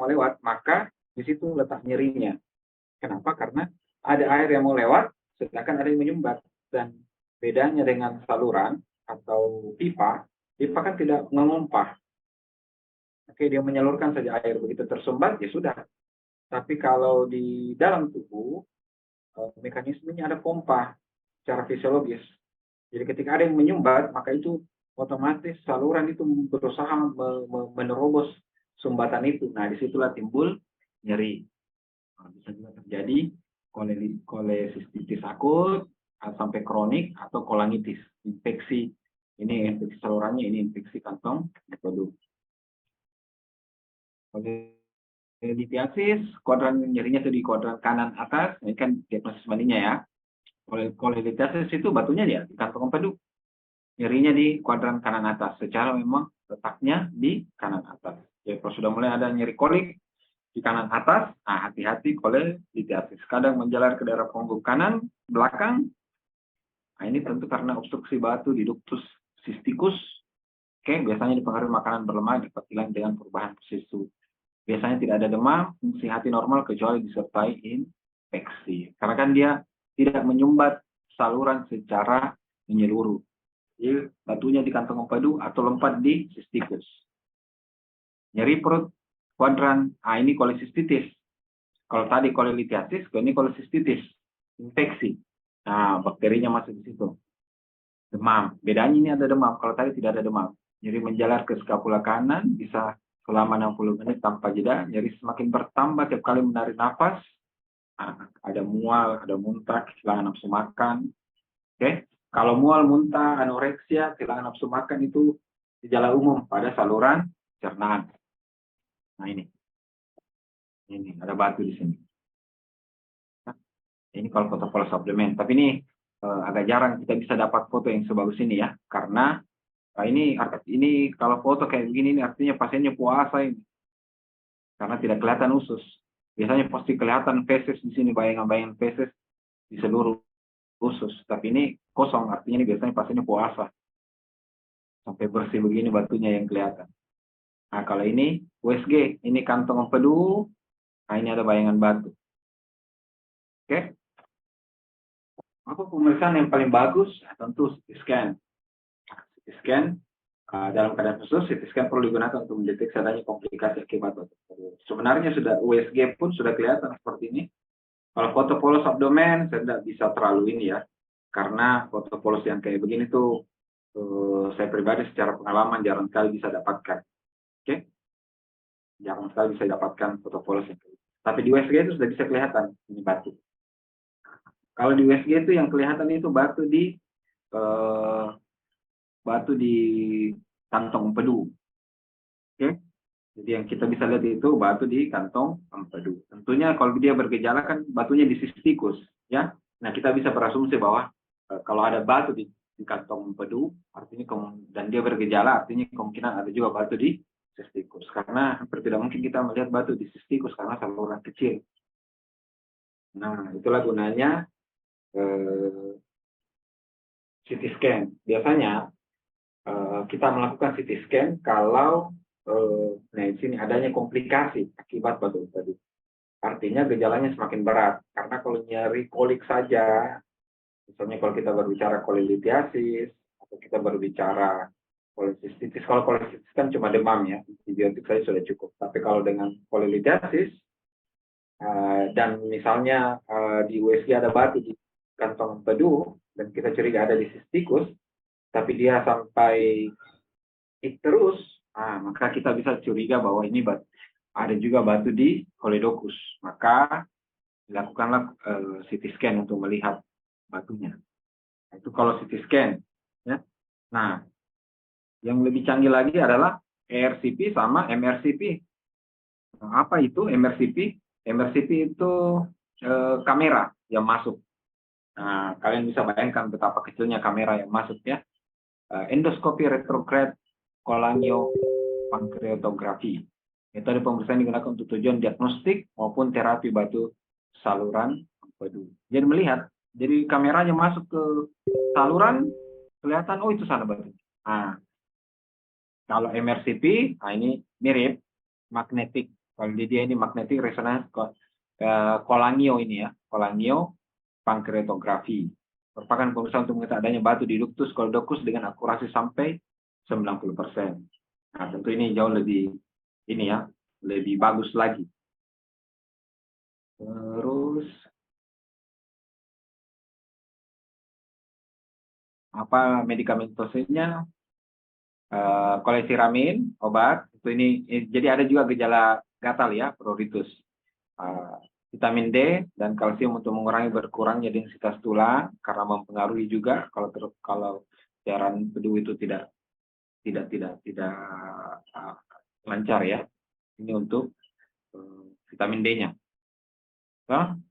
mau lewat, maka di situ letak nyerinya. Kenapa? Karena ada air yang mau lewat, sedangkan ada yang menyumbat. Dan bedanya dengan saluran atau pipa, pipa kan tidak mengompah. Oke, dia menyalurkan saja air, begitu tersumbat, ya sudah. Tapi kalau di dalam tubuh, mekanismenya ada pompa secara fisiologis. Jadi ketika ada yang menyumbat, maka itu otomatis saluran itu berusaha menerobos sumbatan itu. Nah, disitulah timbul nyeri. Bisa juga terjadi kolesistitis akut sampai kronik atau kolangitis, infeksi. Ini infeksi salurannya, ini infeksi kantong empedu. Kolelitiasis, kuadran nyerinya itu di kuadran kanan atas, ini kan diagnosis mandinya ya. Kolelitiasis itu batunya dia di kantong empedu. Nyerinya di kuadran kanan atas, secara memang letaknya di kanan atas. Jadi kalau sudah mulai ada nyeri kolik di kanan atas, nah hati-hati kolelitiasis. Kadang menjalar ke daerah punggung kanan, belakang. Nah ini tentu karena obstruksi batu di ductus cysticus. Oke, biasanya dipengaruhi makanan berlemak, diperkilan dengan perubahan posisi suhu. Biasanya tidak ada demam, fungsi hati normal kecuali disertai infeksi. Karena kan dia tidak menyumbat saluran secara menyeluruh. Jadi batunya di kantong empedu atau lompat di cysticus. Nyeri perut kuadran, ini kolesistitis. Kalau tadi kolelitiasis, ini kolesistitis, infeksi. Nah, bakterinya masuk di situ. Demam, bedanya ini ada demam. Kalau tadi tidak ada demam. Nyeri menjalar ke skapula kanan, bisa selama 60 menit tanpa jeda. Nyeri semakin bertambah tiap kali menarik nafas. Nah, ada mual, ada muntah, kehilangan nafsu makan. Oke. Kalau mual, muntah, anoreksia, kehilangan nafsu makan itu gejala umum pada saluran cernaan. Nah ini ada batu di sini. Nah, ini kalau foto pola suplemen. Tapi ini agak jarang kita bisa dapat foto yang sebagus ini ya, karena ini kalau foto kayak begini ini artinya pasiennya puasa ini, karena tidak kelihatan usus. Biasanya pasti kelihatan feses di sini, bayangan-bayangan feses di seluruh usus. Tapi ini kosong, artinya ini biasanya pasiennya puasa. Sampai bersih begini batunya yang kelihatan. Nah, kalau ini USG, ini kantong empedu. Nah, ini ada bayangan batu. Oke. Apa pemeriksaan yang paling bagus? Tentu CT scan. CT scan dalam keadaan khusus, CT scan perlu digunakan untuk mendeteksi adanya komplikasi akibat batu. Sebenarnya sudah USG pun sudah kelihatan seperti ini. Kalau foto polos abdomen, saya tidak bisa terlalu ini ya. Karena foto polos yang kayak begini tuh, saya pribadi secara pengalaman jarang sekali bisa dapatkan. Oke? Jarang sekali bisa dapatkan foto polos yang kayak gitu. Tapi di USG itu sudah bisa kelihatan ini batu. Kalau di USG itu yang kelihatan itu batu di kantong empedu. Oke? Jadi yang kita bisa lihat itu batu di kantong empedu. Tentunya kalau dia bergejala kan batunya di cysticus, ya. Nah, kita bisa berasumsi bahwa kalau ada batu di kantong empedu, artinya dan dia bergejala, artinya kemungkinan ada juga batu di cysticus. Karena hampir tidak mungkin kita melihat batu di cysticus karena saluran kecil. Nah, itulah gunanya CT scan. Biasanya kita melakukan CT scan kalau nah di sini adanya komplikasi akibat batu empedu. Artinya gejalanya semakin berat. Karena kalau nyeri kolik saja, misalnya kalau kita berbicara kolelitiasis, atau kita berbicara kolesistitis, kalau kolesistitis kan cuma demam ya, antibiotik saja sudah cukup. Tapi kalau dengan kolelitiasis, dan misalnya di USG ada batu di kantong empedu, dan kita curiga ada di cysticus, tapi dia sampai terus, maka kita bisa curiga bahwa ini ada juga batu di koledokus. Maka dilakukanlah CT scan untuk melihat batunya. Itu kalau CT scan. Ya. Nah, yang lebih canggih lagi adalah ERCP sama MRCP. Nah, apa itu MRCP? MRCP itu kamera yang masuk. Nah, kalian bisa bayangkan betapa kecilnya kamera yang masuk ya. Endoskopi retrograde kolangiopankreatografi. Metode pemeriksaan digunakan untuk tujuan diagnostik maupun terapi batu saluran empedu. Jadi melihat, jadi kameranya masuk ke saluran, kelihatan, oh itu sana batu. Nah, kalau MRCP, ini mirip magnetic Kalau di dia ini magnetic resonance kolangio ini ya, kolangio pankreatografi. Merupakan pemeriksaan untuk mengetahui adanya batu di ductus coledochus dengan akurasi sampai 90%. Nah, tentu ini jauh lebih ini ya, lebih bagus lagi. Terus apa medikamentosnya? Kolesiramin, obat. Itu ini jadi ada juga gejala gatal ya, pruritus. Vitamin D dan kalsium untuk mengurangi berkurangnya densitas tulang karena mempengaruhi juga kalau cairan pedu itu tidak lancar ya. Ini untuk vitamin D-nya.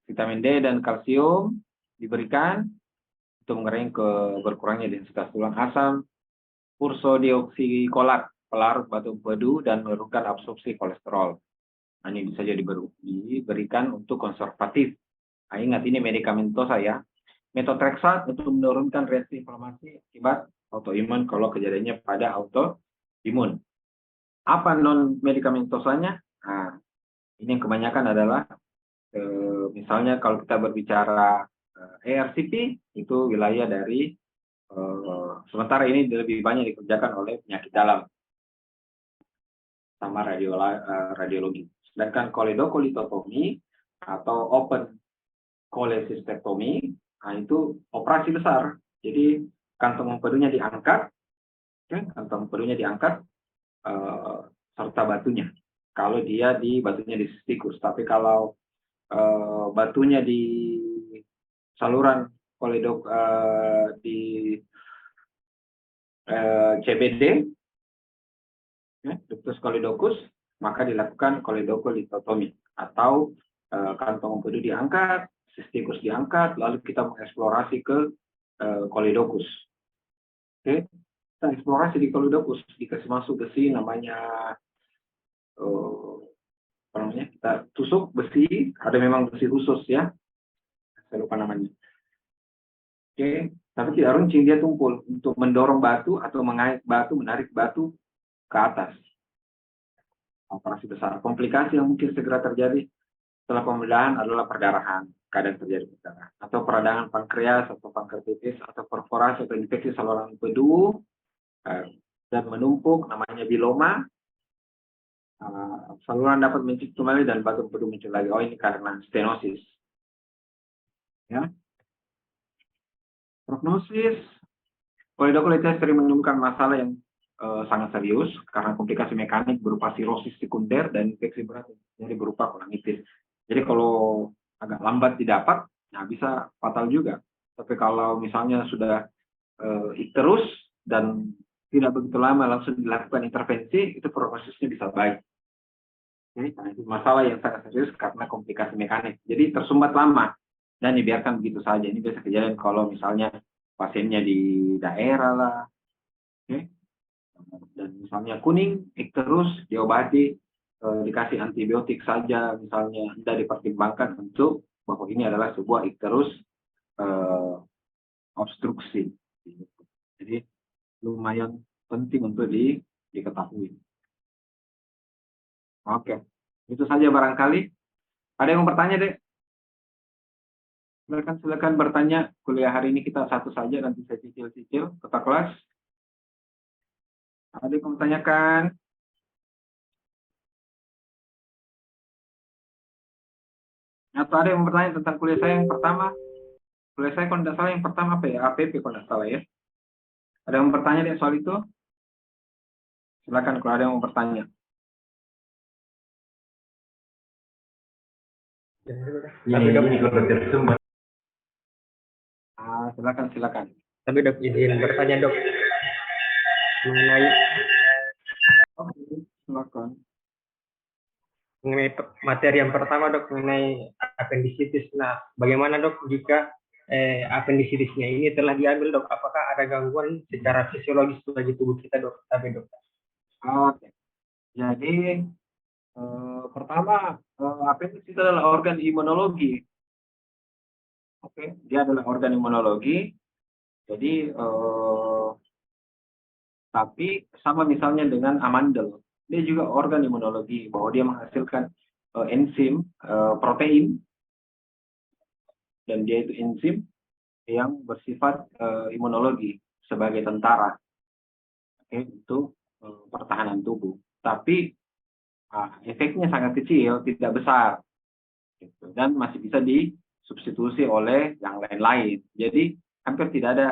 Vitamin D dan kalsium diberikan untuk mengurangi berkurangnya densitas tulang. Asam ursodioksikolat pelarut batu empedu dan menurunkan absorpsi kolesterol. Nah, ini bisa jadi diberikan untuk konservatif. Nah, ingat ini medikamentosa ya. Methotrexate untuk menurunkan reaksi inflamasi akibat autoimun kalau kejadiannya pada autoimun. Apa non medikamentosanya? Nah, ini yang kebanyakan adalah misalnya kalau kita berbicara ERCP itu wilayah dari sementara ini lebih banyak dikerjakan oleh penyakit dalam sama radiologi. Sedangkan koledokolitotomi atau open cholecystectomy, nah itu operasi besar. Jadi kantong empedunya diangkat, kantong empedunya diangkat serta batunya. Kalau dia batunya di sistikus, tapi kalau batunya di saluran koledok di CBD, ductus coledochus, maka dilakukan koledokolitotomi atau kantong empedu diangkat, sistikus diangkat, lalu kita mengeksplorasi ke coledochus. Oke, kita eksplorasi di coledochus, dikasih masuk besi namanya kita tusuk besi, ada memang besi khusus ya, saya lupa namanya. Oke, tapi tidak runcing, dia tumpul untuk mendorong batu atau mengait batu, menarik batu ke atas. Operasi besar. Komplikasi yang mungkin segera terjadi setelah pembedahan adalah perdarahan, kadang terjadi perdarahan, atau peradangan pankreas atau pankreatitis atau perforasi atau infeksi saluran empedu dan menumpuk, namanya biloma. Saluran dapat mencicil kembali dan batu empedu muncul lagi. Oh, ini karena stenosis. Ya. Prognosis, koledokulitis sering menimbulkan masalah yang sangat serius karena komplikasi mekanik berupa sirosis sekunder dan infeksi berat jadi berupa kolangitis. Jadi kalau agak lambat didapat, nah bisa fatal juga. Tapi kalau misalnya sudah terus dan tidak begitu lama langsung dilakukan intervensi, itu prognosisnya bisa baik. Jadi nah, itu masalah yang sangat serius karena komplikasi mekanik. Jadi tersumbat lama dan dibiarkan begitu saja. Ini biasa kejadian kalau misalnya pasiennya di daerah lah, dan misalnya kuning, terus diobati, dikasih antibiotik saja, misalnya tidak dipertimbangkan untuk bahwa ini adalah sebuah ikterus obstruksi. Jadi lumayan penting untuk diketahui. Oke, itu saja barangkali. Ada yang mau bertanya, Dek? Silakan bertanya. Kuliah hari ini kita satu saja, nanti saya cicil-cicil kota kelas. Ada yang mau tanyakan? Atau ada yang mau bertanya tentang kuliah saya yang pertama? Kuliah saya kalau tidak salah yang pertama apa ya? APP kalau tidak salah ya. Ada yang mau bertanya deh soal itu? Silakan kalau ada yang mau bertanya. Ini kalau tersumbat. Silakan. Tapi dok, izin bertanya dok mengenai Silakan. mengenai materi yang pertama dok mengenai appendicitis. Nah, bagaimana dok jika appendicitisnya ini telah diambil dok? Apakah ada gangguan secara fisiologis bagi tubuh kita dok? Tapi dok. Oke. Jadi pertama appendix itu adalah organ imunologi. Oke, dia adalah organ imunologi. Jadi tapi sama misalnya dengan amandel. dia juga organ imunologi, bahwa dia menghasilkan enzim protein, dan dia itu enzim yang bersifat imunologi sebagai tentara, untuk pertahanan tubuh. Tapi efeknya sangat kecil, tidak besar, gitu. Dan masih bisa disubstitusi oleh yang lain-lain. Jadi hampir tidak ada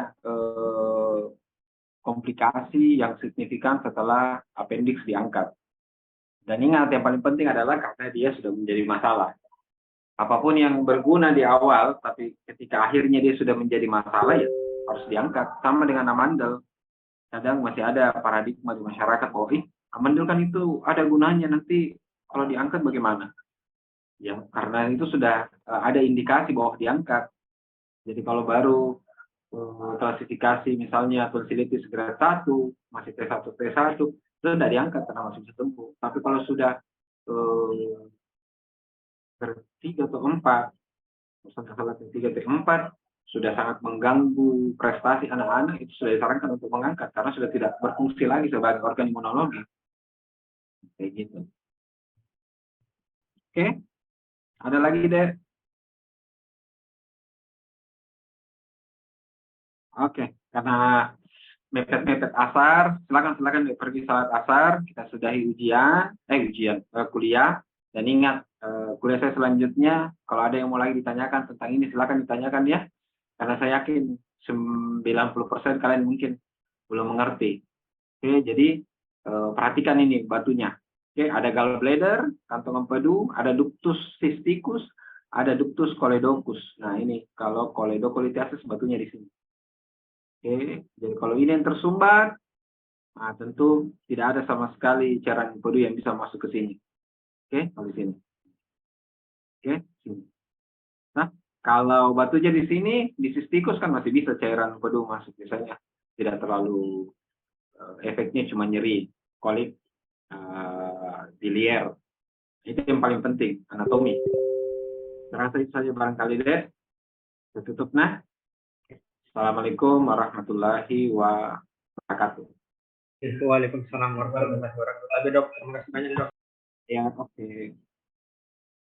komplikasi yang signifikan setelah appendix diangkat. Dan ingat, yang paling penting adalah karena dia sudah menjadi masalah. Apapun yang berguna di awal, tapi ketika akhirnya dia sudah menjadi masalah, ya harus diangkat. Sama dengan amandel. Kadang masih ada paradigma di masyarakat bahwa amandel kan itu ada gunanya, nanti kalau diangkat bagaimana? Ya, karena itu sudah ada indikasi bahwa diangkat. Jadi kalau baru klasifikasi misalnya tonsilitis grade 1, masih T1, T1, itu tidak diangkat karena masih bisa sembuh. Tapi kalau sudah grade 3 atau 4, misalnya salah T3, T4, sudah sangat mengganggu prestasi anak-anak, itu sudah disarankan untuk mengangkat karena sudah tidak berfungsi lagi sebagai organ imunologi. Kayak gitu. Oke, ada lagi deh. Oke, karena mepet-mepet asar, silakan pergi salat asar, kita sudahi kuliah, dan ingat kuliah saya selanjutnya, kalau ada yang mau lagi ditanyakan tentang ini, silakan ditanyakan ya, karena saya yakin 90% kalian mungkin belum mengerti. Oke, jadi perhatikan ini batunya. Oke, ada gallbladder, kantong empedu, ada ductus cysticus, ada ductus choledocus. Nah ini kalau choledocholitis batunya di sini. Oke, jadi kalau ini yang tersumbat, nah tentu tidak ada sama sekali cairan empedu yang bisa masuk ke sini. Oke, kalau di sini. Oke, sini. Nah, kalau batunya di sini, di sistikus kan masih bisa cairan empedu masuk, biasanya tidak terlalu efeknya cuma nyeri, kolik, biliar. Itu yang paling penting, anatomi. Terasa itu saja barangkali deh. Tutup nah. Assalamualaikum warahmatullahi wabarakatuh. Waalaikumsalam warahmatullahi wabarakatuh. Dok, terima kasih banyak dok. Ya, oke.